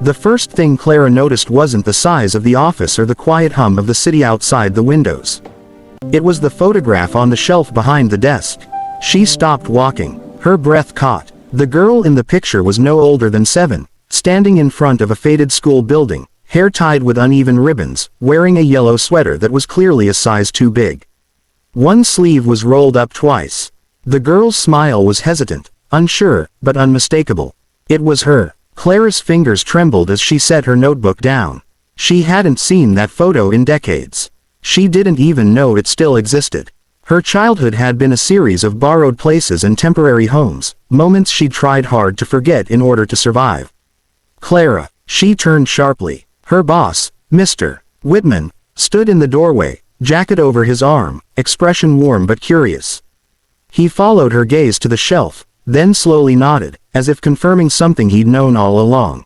The first thing Clara noticed wasn't the size of the office or the quiet hum of the city outside the windows. It was the photograph on the shelf behind the desk. She stopped walking, her breath caught. The girl in the picture was no older than 7, standing in front of a faded school building, hair tied with uneven ribbons, wearing a yellow sweater that was clearly a size too big. One sleeve was rolled up twice. The girl's smile was hesitant, unsure, but unmistakable. It was her. Clara's fingers trembled as she set her notebook down. She hadn't seen that photo in decades. She didn't even know it still existed. Her childhood had been a series of borrowed places and temporary homes, moments she'd tried hard to forget in order to survive. Clara, she turned sharply. Her boss, Mr. Whitman, stood in the doorway, jacket over his arm, expression warm but curious. He followed her gaze to the shelf, then slowly nodded, as if confirming something he'd known all along.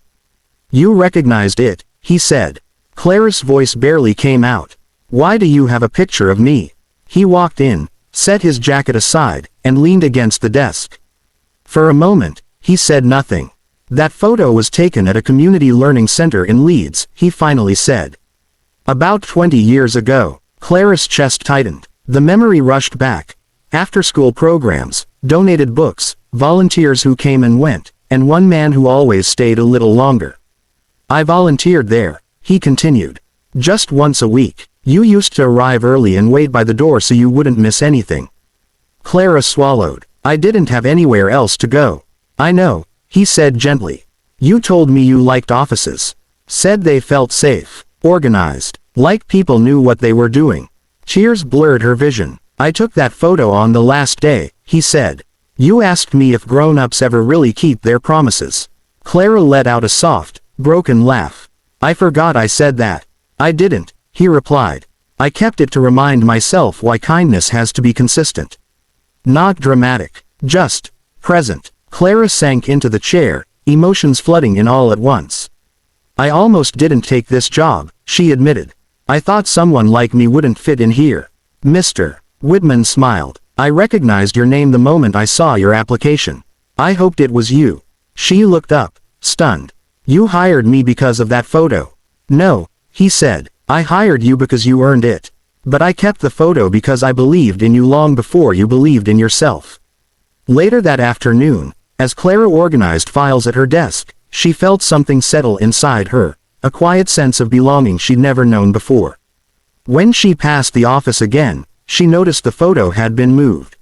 "You recognized it," he said. Clara's voice barely came out. "Why do you have a picture of me?" He walked in, set his jacket aside, and leaned against the desk. For a moment, he said nothing. "That photo was taken at a community learning center in Leeds," he finally said. "About 20 years ago." Clara's chest tightened. The memory rushed back. After-school programs, donated books, volunteers who came and went, and one man who always stayed a little longer. "I volunteered there," he continued. "Just once a week. You used to arrive early and wait by the door so you wouldn't miss anything." Clara swallowed. "I didn't have anywhere else to go." "I know," he said gently. "You told me you liked offices. Said they felt safe, organized, like people knew what they were doing." Tears blurred her vision. "I took that photo on the last day," he said. "You asked me if grown-ups ever really keep their promises." Clara let out a soft, broken laugh. "I forgot I said that." "I didn't," he replied. "I kept it to remind myself why kindness has to be consistent. Not dramatic, just present." Clara sank into the chair, emotions flooding in all at once. "I almost didn't take this job," she admitted. "I thought someone like me wouldn't fit in here." Mr. Whitman smiled. "I recognized your name the moment I saw your application. I hoped it was you." She looked up, stunned. "You hired me because of that photo." "No," he said. "I hired you because you earned it. But I kept the photo because I believed in you long before you believed in yourself." Later that afternoon, as Clara organized files at her desk, she felt something settle inside her, a quiet sense of belonging she'd never known before. When she passed the office again, she noticed the photo had been moved.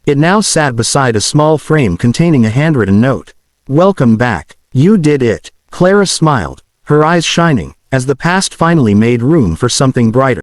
It now sat beside a small frame containing a handwritten note. "Welcome back. You did it." Clara smiled, her eyes shining, as the past finally made room for something brighter.